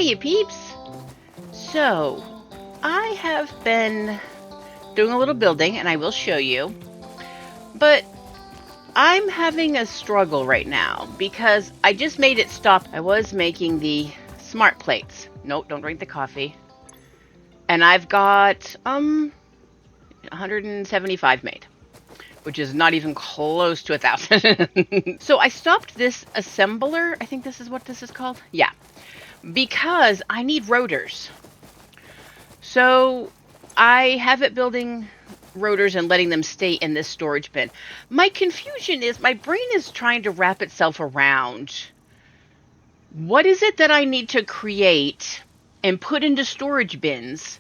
Hey, you peeps! So, I have been doing a little building, and I will show you, but I'm having a struggle right now because I just made it stop. I was making the smart plates. Nope, don't drink the coffee. And I've got 175 made, which is not even close to 1,000. So I stopped this assembler. I think this is what this is called. Yeah, because I need rotors. So I have it building rotors and letting them stay in this storage bin. My confusion is my brain is trying to wrap itself around what is it that I need to create and put into storage bins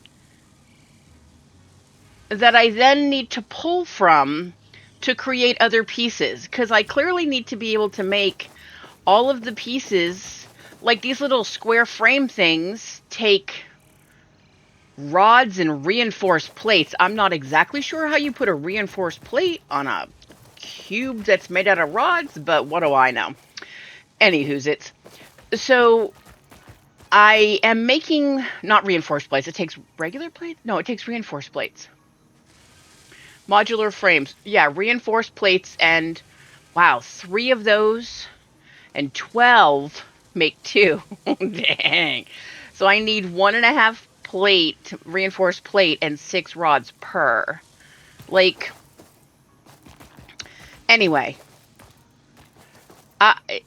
that I then need to pull from to create other pieces, because I clearly need to be able to make all of the pieces, like these little square frame things, take rods and reinforced plates. I'm not exactly sure how you put a reinforced plate on a cube that's made out of rods, but what do I know? Anywho's it's. So I am making, not reinforced plates, it takes regular plates? No, it takes reinforced plates. Modular frames. Yeah, reinforced plates, and wow, 3 of those and 12 make 2. Dang. So I need 1.5 plate, reinforced plate, and 6 rods per. Like, anyway,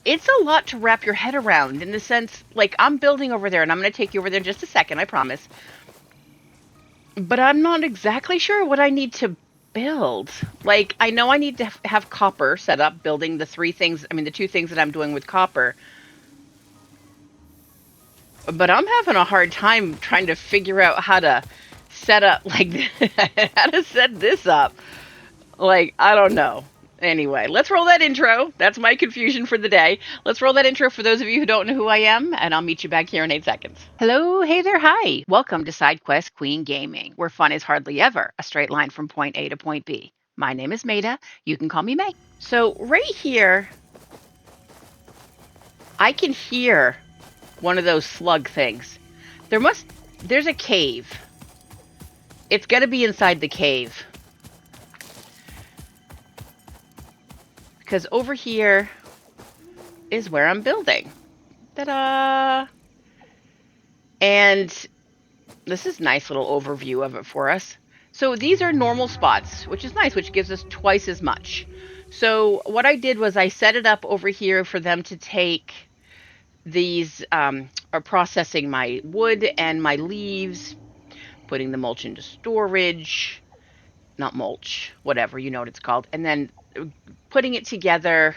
it's a lot to wrap your head around in the sense, like, I'm building over there, and I'm going to take you over there in just a second, I promise. But I'm not exactly sure what I need to build. Like, I know I need to have copper set up, building the 3 things, I mean, the 2 things that I'm doing with copper. But I'm having a hard time trying to figure out how to set up, like, how to set this up. Like, I don't know. Anyway, let's roll that intro. That's my confusion for the day. Let's roll that intro for those of you who don't know who I am, and I'll meet you back here in 8 seconds. Hello, hey there, hi. Welcome to SideQuest Queen Gaming, where fun is hardly ever a straight line from point A to point B. My name is Maida. You can call me May. So right here, I can hear one of those slug things. There's a cave. It's got to be inside the cave. Because over here is where I'm building. Ta-da! And this is a nice little overview of it for us. So these are normal spots, which is nice, which gives us twice as much. So what I did was I set it up over here for them to take these, are processing my wood and my leaves, putting the mulch into storage, not mulch, whatever, you know what it's called, and then putting it together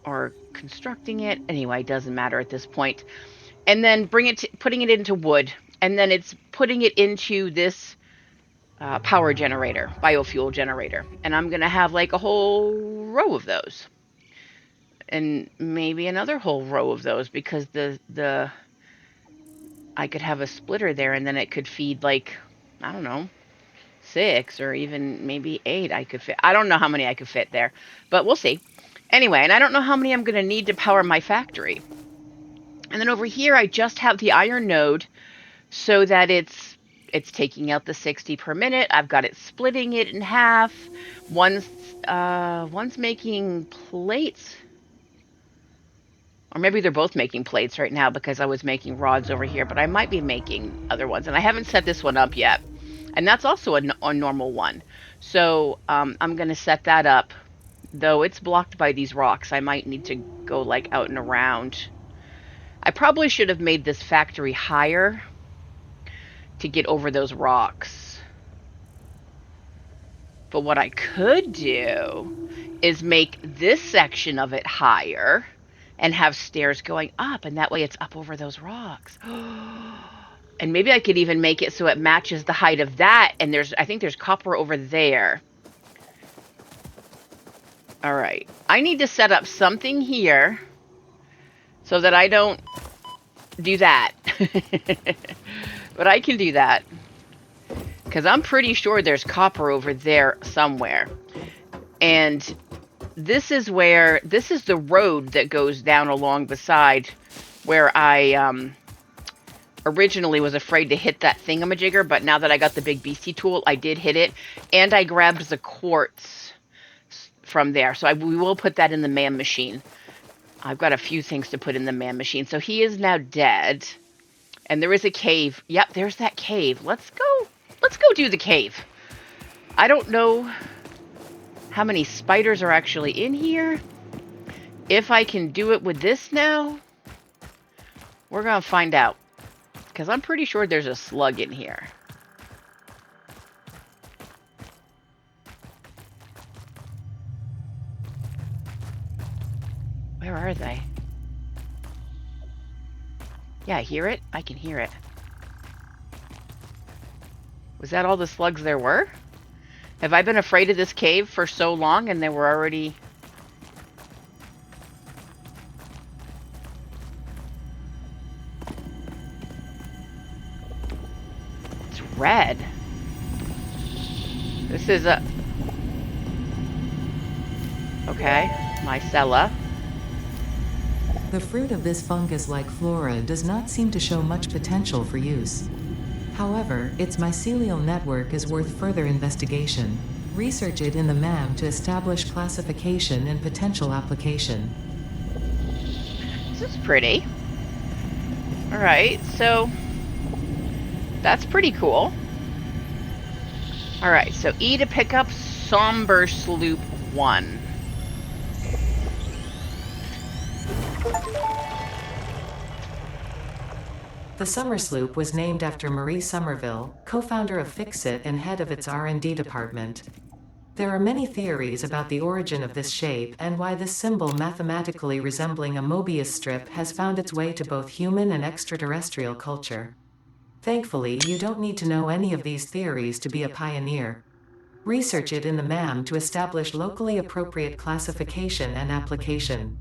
or constructing it. Anyway, it doesn't matter at this point. And then putting it into wood, and then it's putting it into this power generator, biofuel generator. And I'm going to have like a whole row of those. And maybe another whole row of those, because I could have a splitter there, and then it could feed, like, I don't know, 6 or even maybe 8 I could fit. I don't know how many I could fit there, but we'll see. Anyway, and I don't know how many I'm going to need to power my factory. And then over here, I just have the iron node so that it's taking out the 60 per minute. I've got it splitting it in half. One's making plates. Or maybe they're both making plates right now, because I was making rods over here, but I might be making other ones. And I haven't set this one up yet. And that's also a normal one. So I'm going to set that up. Though it's blocked by these rocks, I might need to go like out and around. I probably should have made this factory higher to get over those rocks. But what I could do is make this section of it higher and have stairs going up, and that way it's up over those rocks. And maybe I could even make it so it matches the height of that, and I think there's copper over there. All right. I need to set up something here so that I don't do that. But I can do that, because I'm pretty sure there's copper over there somewhere. And this is the road that goes down along the side where I originally was afraid to hit that thingamajigger, but now that I got the big beastie tool, I did hit it, and I grabbed the quartz from there. So we will put that in the man machine. I've got a few things to put in the man machine. So he is now dead. And there is a cave. Yep, there's that cave. Let's go. Let's go do the cave. I don't know how many spiders are actually in here. If I can do it with this now, we're going to find out. Because I'm pretty sure there's a slug in here. Where are they? Yeah, I hear it. I can hear it. Was that all the slugs there were? Have I been afraid of this cave for so long and they were already... It's red. This is a... Okay, mycella. The fruit of this fungus-like flora does not seem to show much potential for use. However, its mycelial network is worth further investigation. Research it in the MAM to establish classification and potential application. This is pretty. Alright, so that's pretty cool. Alright, so E to pick up Somersloop 1. The Somersloop was named after Marie Somerville, co-founder of Fixit and head of its R&D department. There are many theories about the origin of this shape and why this symbol mathematically resembling a Mobius strip has found its way to both human and extraterrestrial culture. Thankfully, you don't need to know any of these theories to be a pioneer. Research it in the MAM to establish locally appropriate classification and application.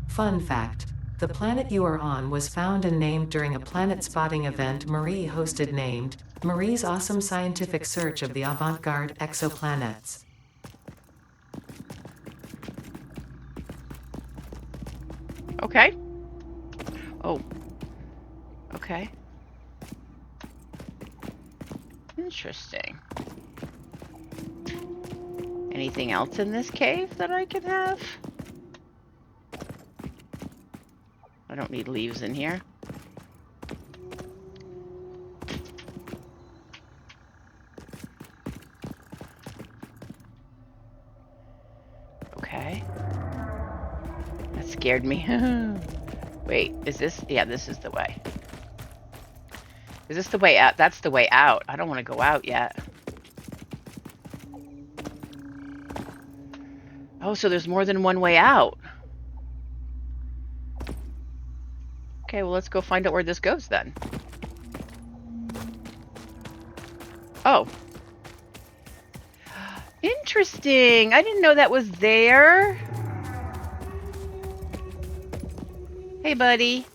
Fun fact: the planet you are on was found and named during a planet spotting event Marie hosted named Marie's Awesome Scientific Search of the Avant-Garde Exoplanets. Okay. Oh. Okay. Interesting. Anything else in this cave that I can have? I don't need leaves in here. Okay. That scared me. Wait, is this? Yeah, this is the way. Is this the way out? That's the way out. I don't want to go out yet. Oh, so there's more than one way out. Okay, well, let's go find out where this goes then. Oh. Interesting. I didn't know that was there. Hey, buddy.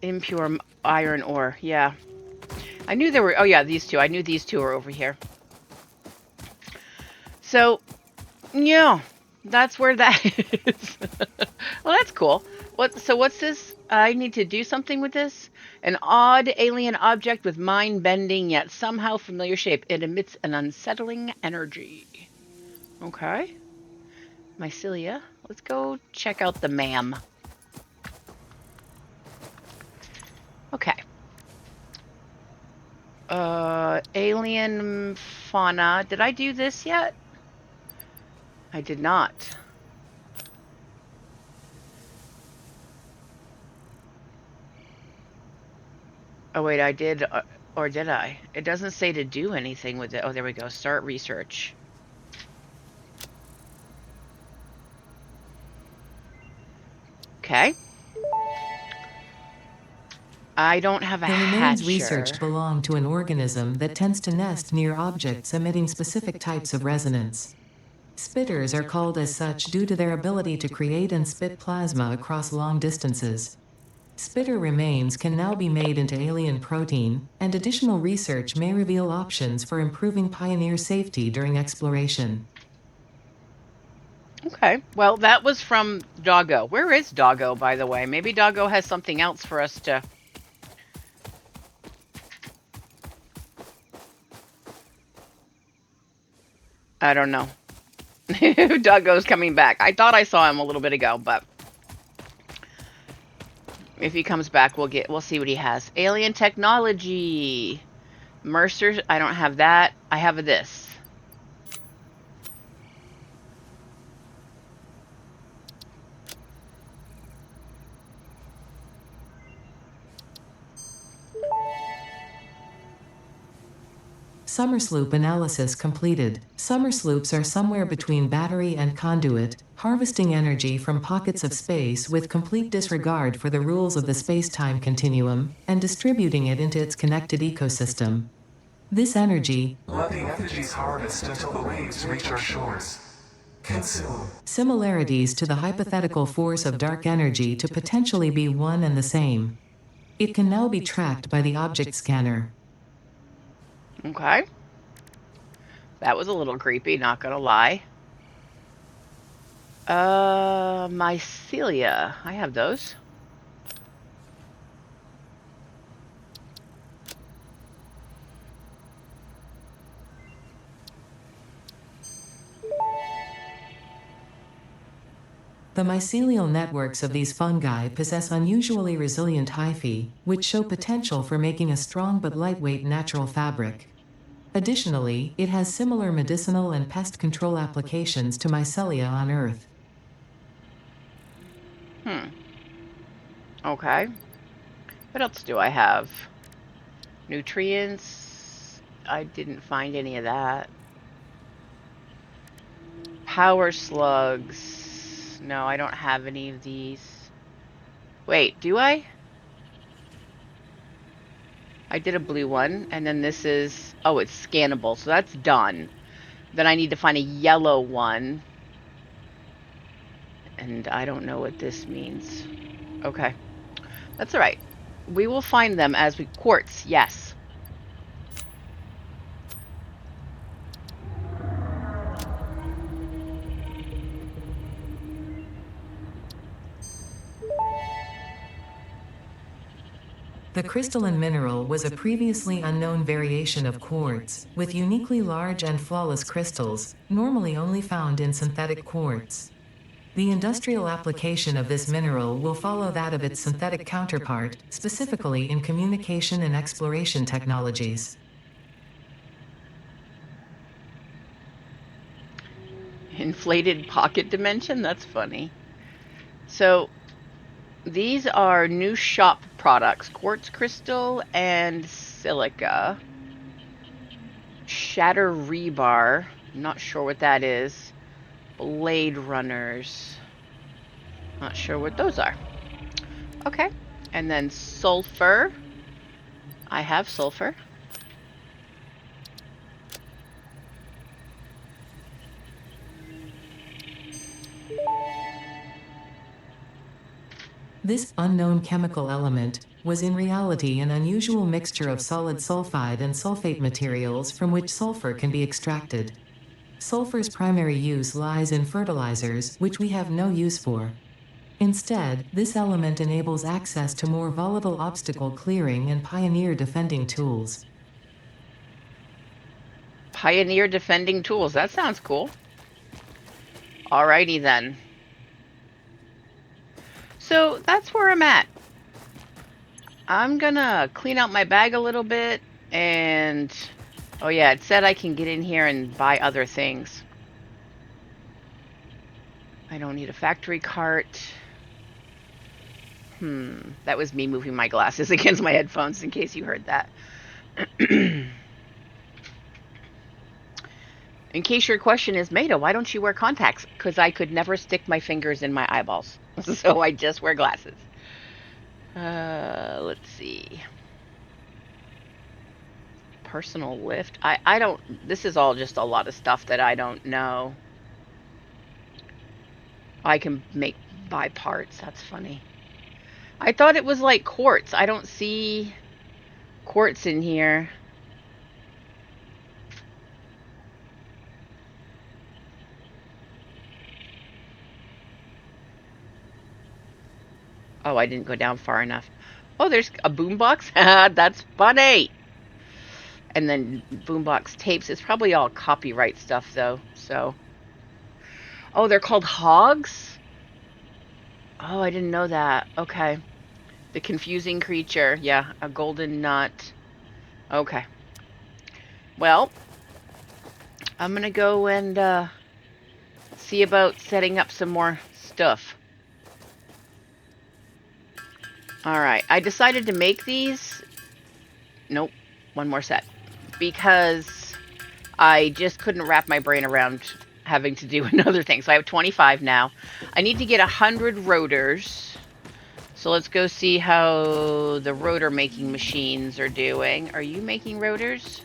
Impure iron ore. Yeah. I knew there were... Oh, yeah, these two. I knew these two are over here. So, yeah. That's where that is. Well, that's cool. So what's this? I need to do something with this? An odd alien object with mind-bending yet somehow familiar shape. It emits an unsettling energy. Okay. Mycelia. Let's go check out the MAM. Okay. Alien fauna. Did I do this yet? I did not. Oh wait, I did, or did I? It doesn't say to do anything with it. Oh, there we go. Start research. Okay. I don't have a hatcher. The remains researched belong to an organism that tends to nest near objects emitting specific types of resonance. Spitters are called as such due to their ability to create and spit plasma across long distances. Spitter remains can now be made into alien protein, and additional research may reveal options for improving Pioneer safety during exploration. Okay. Well, that was from Doggo. Where is Doggo, by the way? Maybe Doggo has something else for us to. I don't know. Doggo's coming back. I thought I saw him a little bit ago, but if he comes back, we'll see what he has. Alien technology. Mercer. I don't have that. I have this. Somersloop analysis completed. Somersloops are somewhere between battery and conduit, harvesting energy from pockets of space with complete disregard for the rules of the space-time continuum, and distributing it into its connected ecosystem. This energy, let the effigies harvest until the waves reach our shores. Consume. Similarities to the hypothetical force of dark energy to potentially be one and the same. It can now be tracked by the object scanner. Okay. That was a little creepy, not gonna lie. Mycelia. I have those. The mycelial networks of these fungi possess unusually resilient hyphae, which show potential for making a strong but lightweight natural fabric. Additionally, it has similar medicinal and pest control applications to mycelia on Earth. Hmm. Okay. What else do I have? Nutrients. I didn't find any of that. Power slugs. No, I don't have any of these. Wait, do I? I did a blue one, and then this is, oh, it's scannable, so that's done. Then I need to find a yellow one, and I don't know what this means. Okay, that's all right. We will find them as we quartz, yes. The crystalline mineral was a previously unknown variation of quartz, with uniquely large and flawless crystals, normally only found in synthetic quartz. The industrial application of this mineral will follow that of its synthetic counterpart, specifically in communication and exploration technologies. Inflated pocket dimension, that's funny. So these are new shop products, quartz crystal and silica. Shatter rebar, not sure what that is. Blade runners, not sure what those are. Okay, and then sulfur. I have sulfur. This unknown chemical element was in reality an unusual mixture of solid sulfide and sulfate materials from which sulfur can be extracted. Sulfur's primary use lies in fertilizers, which we have no use for. Instead, this element enables access to more volatile obstacle clearing and pioneer defending tools. Pioneer defending tools. That sounds cool. Alrighty then. So that's where I'm at. I'm gonna clean out my bag a little bit and oh yeah, it said I can get in here and buy other things. I don't need a factory cart. That was me moving my glasses against my headphones in case you heard that. In case your question is, Maida, why don't you wear contacts? Because I could never stick my fingers in my eyeballs. So I just wear glasses. Let's see. Personal lift. I don't, this is all just a lot of stuff that I don't know. I can buy parts. That's funny. I thought it was like quartz. I don't see quartz in here. Oh, I didn't go down far enough. Oh, there's a boombox. That's funny. And then boombox tapes. It's probably all copyright stuff though. So, oh, they're called hogs. Oh, I didn't know that. Okay. The confusing creature. Yeah, a golden nut. Okay. Well, I'm gonna go and see about setting up some more stuff. All right. I decided to make these. Nope. One more set. Because I just couldn't wrap my brain around having to do another thing. So I have 25 now. I need to get 100 rotors. So let's go see how the rotor making machines are doing. Are you making rotors?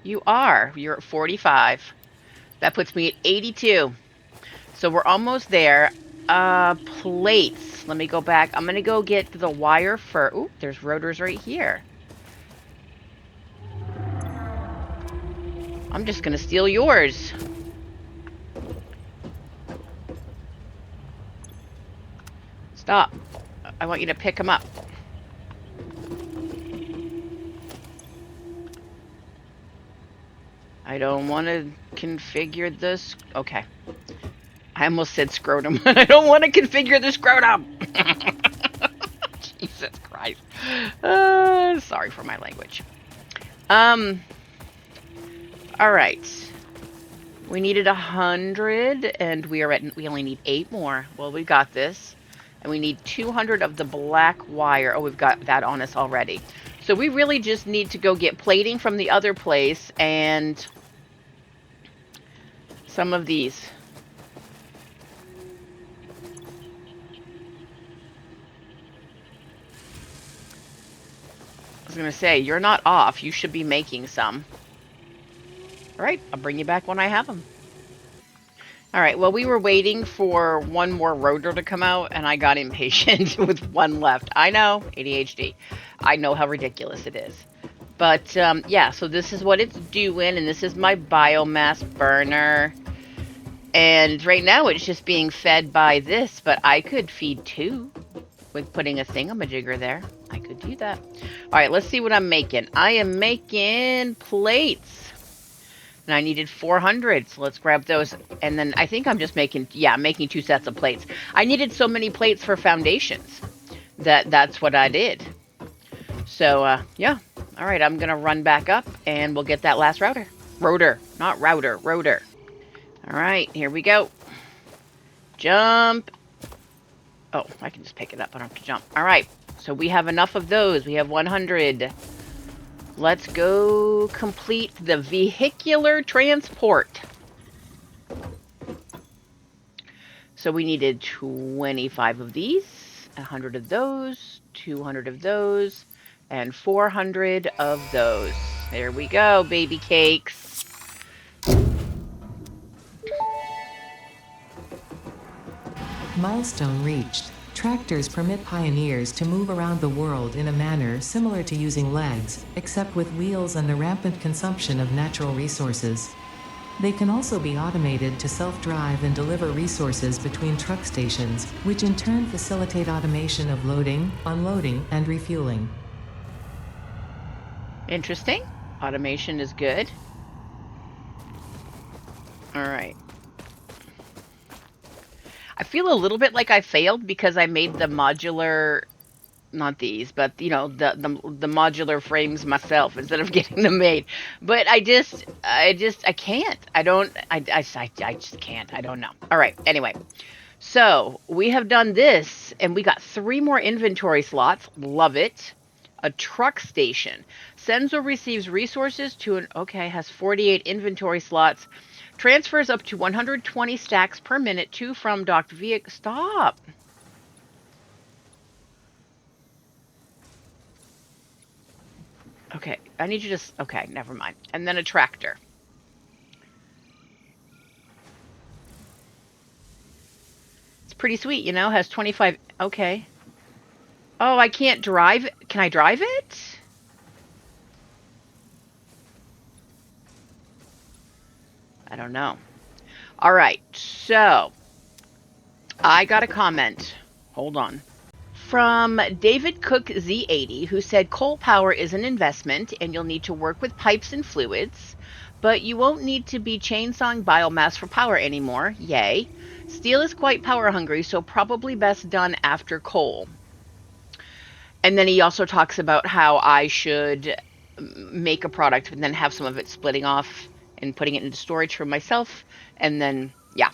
You are. You're at 45. That puts me at 82. So we're almost there. Plates. Let me go back. I'm going to go get the wire for... Ooh, there's rotors right here. I'm just going to steal yours. Stop. I want you to pick them up. I don't want to configure this. Okay. I almost said scrotum. I don't want to configure the scrotum. Jesus Christ. Sorry for my language. Um. All right. We needed 100, and we are at. We only need 8 more. Well, we got this, and we need 200 of the black wire. Oh, we've got that on us already. So we really just need to go get plating from the other place and some of these. I was going to say, you're not off. You should be making some. All right, I'll bring you back when I have them. All right, well, we were waiting for one more rotor to come out, and I got impatient with one left. I know, ADHD. I know how ridiculous it is. But, yeah, so this is what it's doing, and this is my biomass burner. And right now it's just being fed by this, but I could feed 2 with putting a thingamajigger there. I could do that. All right, let's see what I'm making. I am making plates. And I needed 400, so let's grab those. And then I think I'm just making, yeah, making 2 sets of plates. I needed so many plates for foundations that's what I did. So, yeah. All right, I'm going to run back up, and we'll get that last router. Rotor, not router, rotor. All right, here we go. Jump. Oh, I can just pick it up. I don't have to jump. All right, so we have enough of those. We have 100. Let's go complete the vehicular transport. So we needed 25 of these, 100 of those, 200 of those, and 400 of those. There we go, baby cakes. Milestone reached. Tractors permit pioneers to move around the world in a manner similar to using legs, except with wheels and the rampant consumption of natural resources. They can also be automated to self-drive and deliver resources between truck stations, which in turn facilitate automation of loading, unloading, and refueling. Interesting. Automation is good. All right. I feel a little bit like I failed because I made the modular, not these, but you know, the modular frames myself instead of getting them made. But I can't. I just can't. I don't know. All right. Anyway, so we have done this, and we got 3 more inventory slots. Love it. A truck station sends or receives resources to an has 48 inventory slots. Transfers up to 120 stacks per minute to from docked vehicle. Stop. Okay, I need you to. Okay, never mind. And then a tractor. It's pretty sweet, you know. Has 25. Okay. Oh, I can't drive. Can I drive it? I don't know. All right, so I got a comment. Hold on. from David Cook Z80, who said coal power is an investment and you'll need to work with pipes and fluids, but you won't need to be chainsawing biomass for power anymore. Yay. Steel is quite power hungry, so probably best done after coal. And then he also talks about how I should make a product and then have some of it splitting off and putting it into storage for myself. And then, yeah.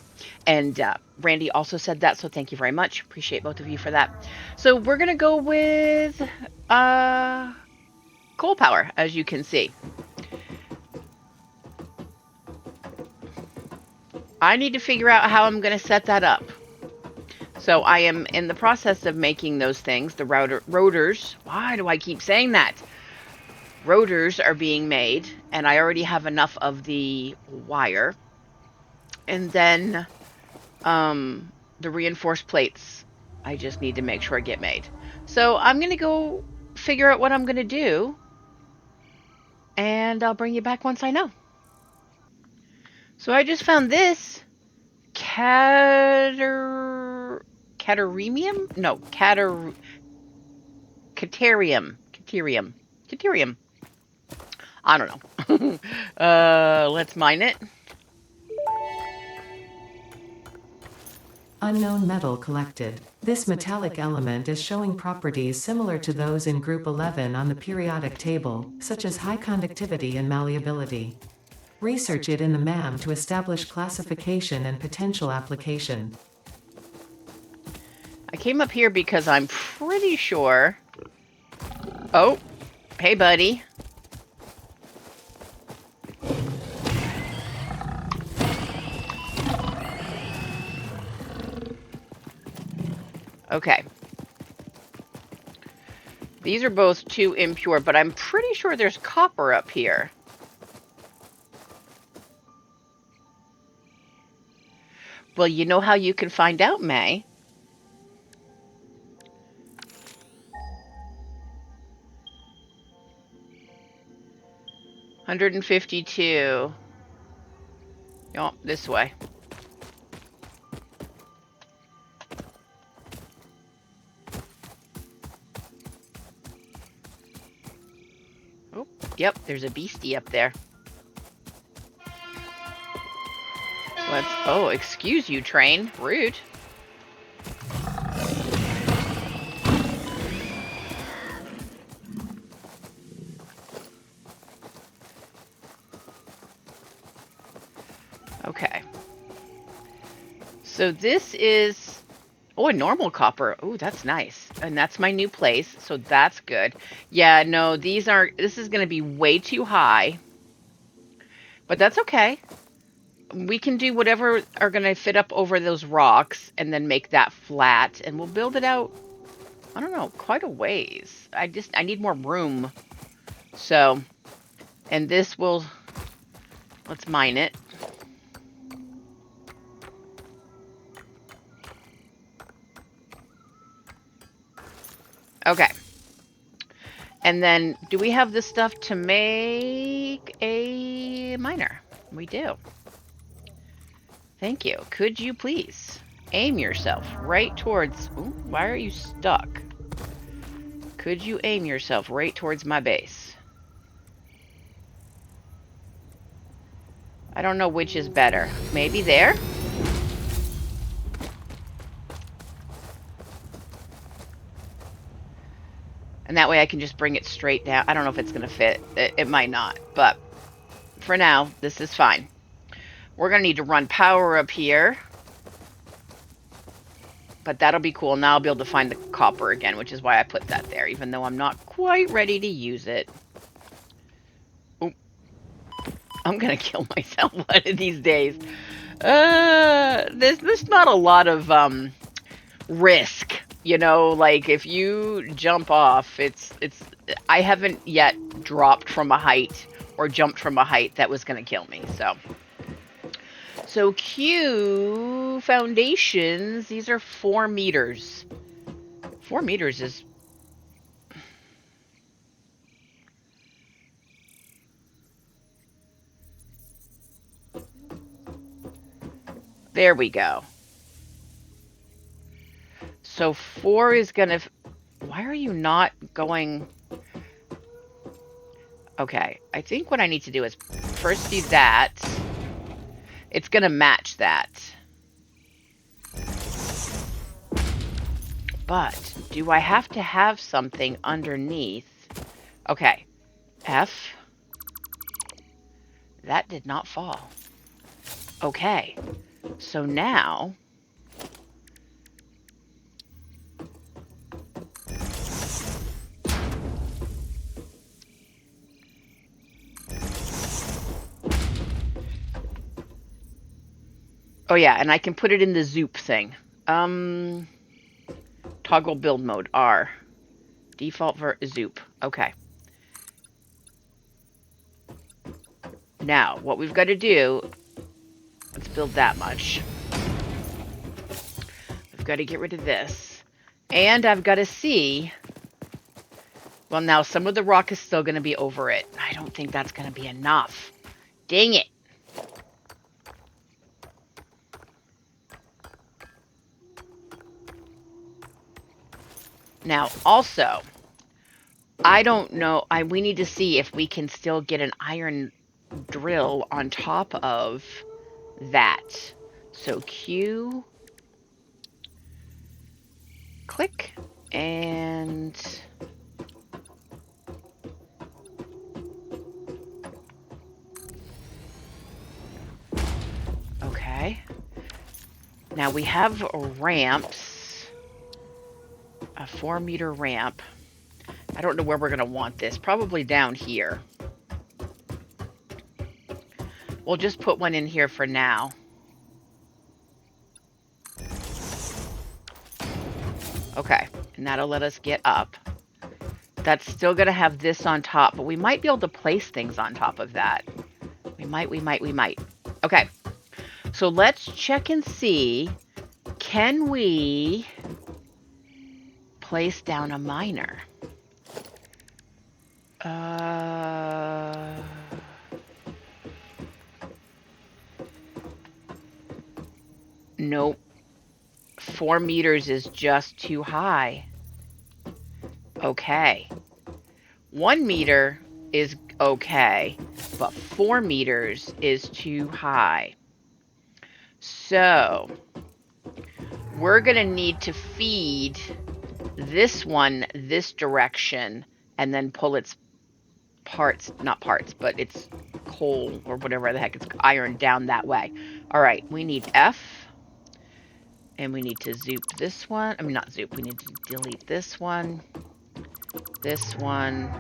And Randy also said that. So thank you very much. Appreciate both of you for that. So we're going to go with coal power, as you can see. I need to figure out how I'm going to set that up. So I am in the process of making those things. The rotors. Why do I keep saying that? Rotors are being made, and I already have enough of the wire. And then the reinforced plates, I just need to make sure get made. So I'm going to go figure out what I'm going to do, and I'll bring you back once I know. So I just found this cateremium? No, caterium. I don't know. Let's mine it. Unknown metal collected. This metallic element is showing properties similar to those in Group 11 on the periodic table, such as high conductivity and malleability. Research it in the MAM to establish classification and potential application. I came up here because I'm pretty sure... Oh, hey buddy. Okay. These are both too impure, but I'm pretty sure there's copper up here. Well, you know how you can find out, May? $152. Oh, this way. Oh, yep, there's a beastie up there. Let's... Oh, excuse you, train. Rude. Okay. So this is... Oh, a normal copper. Oh, that's nice. And that's my new place, so that's good. Yeah, no, these aren't... This is going to be way too high. But that's okay. We can do whatever are going to fit up over those rocks and then make that flat. And we'll build it out, I don't know, quite a ways. I need more room. So, and this will... Let's mine it. Okay. And then, do we have the stuff to make a miner? We do. Thank you. Could you please aim yourself right towards... Ooh, why are you stuck? Could you aim yourself right towards my base? I don't know which is better. Maybe there? And that way I can just bring it straight down. I don't know if it's going to fit. It might not. But for now, this is fine. We're going to need to run power up here. But that'll be cool. Now I'll be able to find the copper again, which is why I put that there, even though I'm not quite ready to use it. Oop. I'm going to kill myself one of these days. There's not a lot of risk. You know, like if you jump off, I haven't yet dropped from a height or jumped from a height that was going to kill me. So Q foundations, these are 4 meters. 4 meters is... There we go. So 4 is going to Why are you not going? Okay, I think what I need to do is first do that. It's going to match that. But do I have to have something underneath? Okay, F. That did not fall. Okay, so now oh yeah, and I can put it in the Zoop thing. Toggle build mode, R. Default Zoop. Okay. Now, what we've got to do, let's build that much. I've got to get rid of this. And I've got to see, well, now some of the rock is still going to be over it. I don't think that's going to be enough. Dang it. Now, also, I don't know. We need to see if we can still get an iron drill on top of that. So Q, click, and okay. Now we have ramps, a 4-meter ramp. I don't know where we're going to want this. Probably down here. We'll just put one in here for now. Okay, and that'll let us get up. That's still going to have this on top, but we might be able to place things on top of that. We might. Okay, so let's check and see. Can we place down a miner? Nope. 4 meters is just too high. Okay. 1 meter is okay, but 4 meters is too high. So, we're going to need to feed this one this direction and then pull its parts, not parts, but its coal or whatever the heck, it's iron down that way. All right, we need F. And we need to zoop this one. I mean, not zoop. We need to delete this one. This one.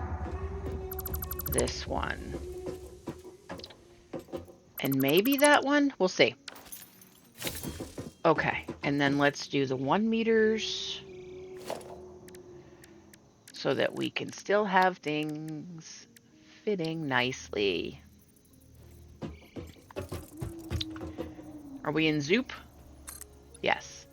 This one. And maybe that one? We'll see. Okay. And then let's do the 1 meters. So that we can still have things fitting nicely. Are we in zoop? Yes.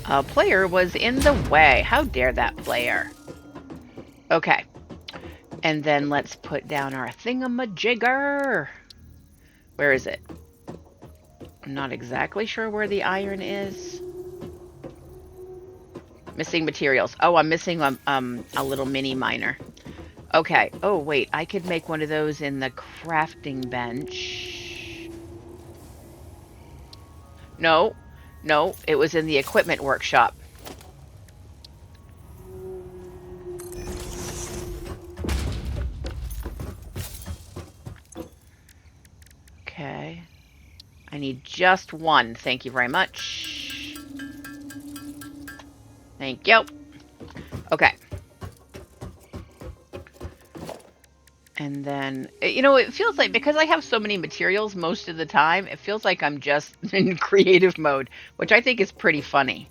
A player was in the way. How dare that player? Okay. And then let's put down our thingamajigger. Where is it? I'm not exactly sure where the iron is. Missing materials. Oh, I'm missing a little mini miner. Okay. Oh, wait. I could make one of those in the crafting bench. No. No, it was in the equipment workshop. Okay. I need just one. Thank you very much. Thank you. Okay. And then, you know, it feels like, because I have so many materials most of the time, it feels like I'm just in creative mode, which I think is pretty funny.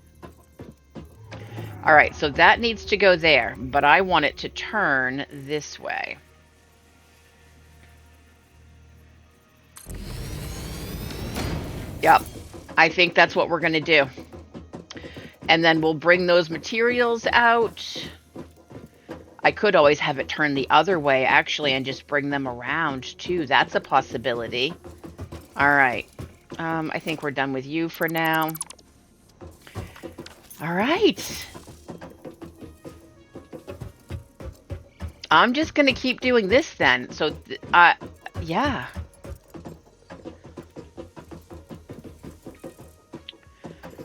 All right, so that needs to go there, but I want it to turn this way. Yep, I think that's what we're going to do. And then we'll bring those materials out. I could always have it turn the other way, actually, and just bring them around, too. That's a possibility. All right. I think we're done with you for now. All right. I'm just going to keep doing this then. So, yeah.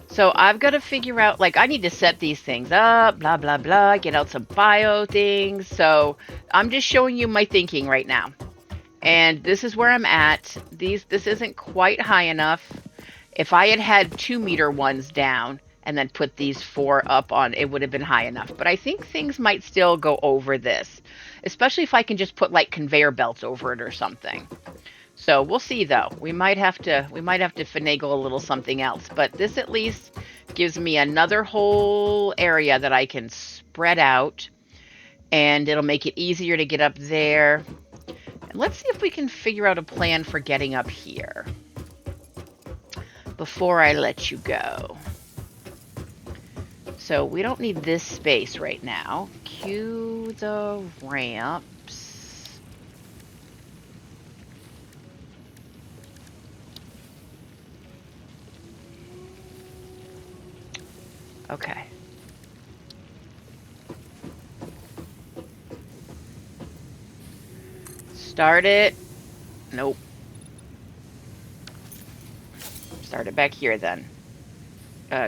So I've got to figure out, like, I need to set these things up, blah, blah, blah, get out some bio things. So I'm just showing you my thinking right now. And this is where I'm at. This isn't quite high enough. If I had had 2-meter ones down and then put these 4 up on, it would have been high enough. But I think things might still go over this, especially if I can just put like conveyor belts over it or something. So we'll see though. We might have to finagle a little something else, but this at least gives me another whole area that I can spread out, and it'll make it easier to get up there. And let's see if we can figure out a plan for getting up here before I let you go. So we don't need this space right now. Cue the ramps. Okay. Start it. Nope. Start it back here then.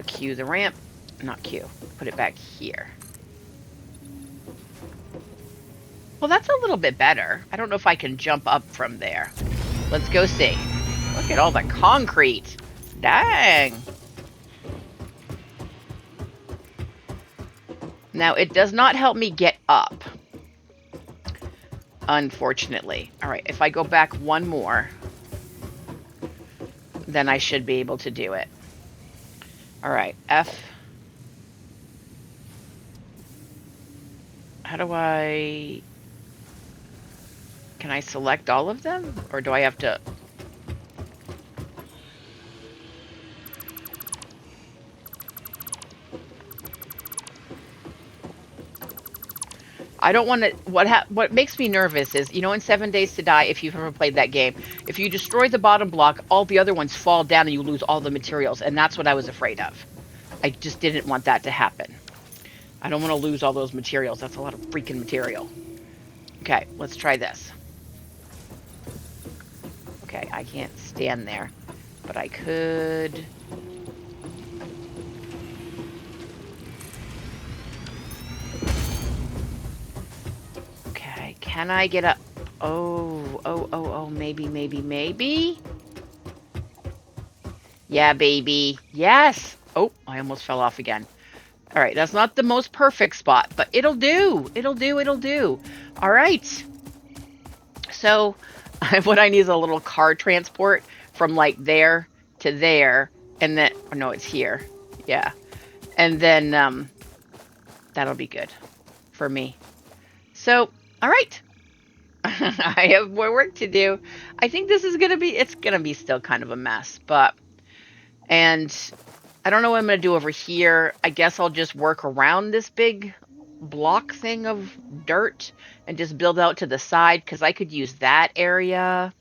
Cue the ramp. Not cue. Put it back here. Well, that's a little bit better. I don't know if I can jump up from there. Let's go see. Look at all the concrete. Dang. Now, it does not help me get up, unfortunately. All right, if I go back one more, then I should be able to do it. All right, F. How do I... Can I select all of them? Or do I have to... I don't want to... What makes me nervous is, you know, in 7 Days to Die, if you've ever played that game, if you destroy the bottom block, all the other ones fall down and you lose all the materials. And that's what I was afraid of. I just didn't want that to happen. I don't want to lose all those materials. That's a lot of freaking material. Okay, let's try this. Okay, I can't stand there. But I could... Okay, can I get up? Oh, maybe. Yeah, baby. Yes! Oh, I almost fell off again. All right, that's not the most perfect spot, but it'll do. It'll do. All right. So what I need is a little car transport from like there to there. And then, oh no, it's here. Yeah. And then that'll be good for me. So, all right. I have more work to do. I think this is it's going to be still kind of a mess, but, and I don't know what I'm going to do over here. I guess I'll just work around this big block thing of dirt and just build out to the side, because I could use that area.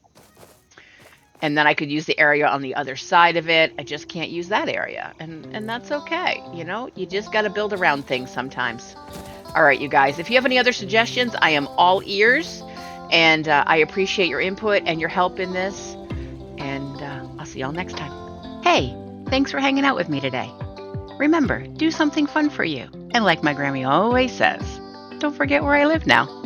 And then I could use the area on the other side of it. I just can't use that area. And that's okay. You know, you just got to build around things sometimes. All right, you guys, if you have any other suggestions, I am all ears. And I appreciate your input and your help in this. And I'll see y'all next time. Hey, thanks for hanging out with me today. Remember, do something fun for you. And like my Grammy always says, don't forget where I live now.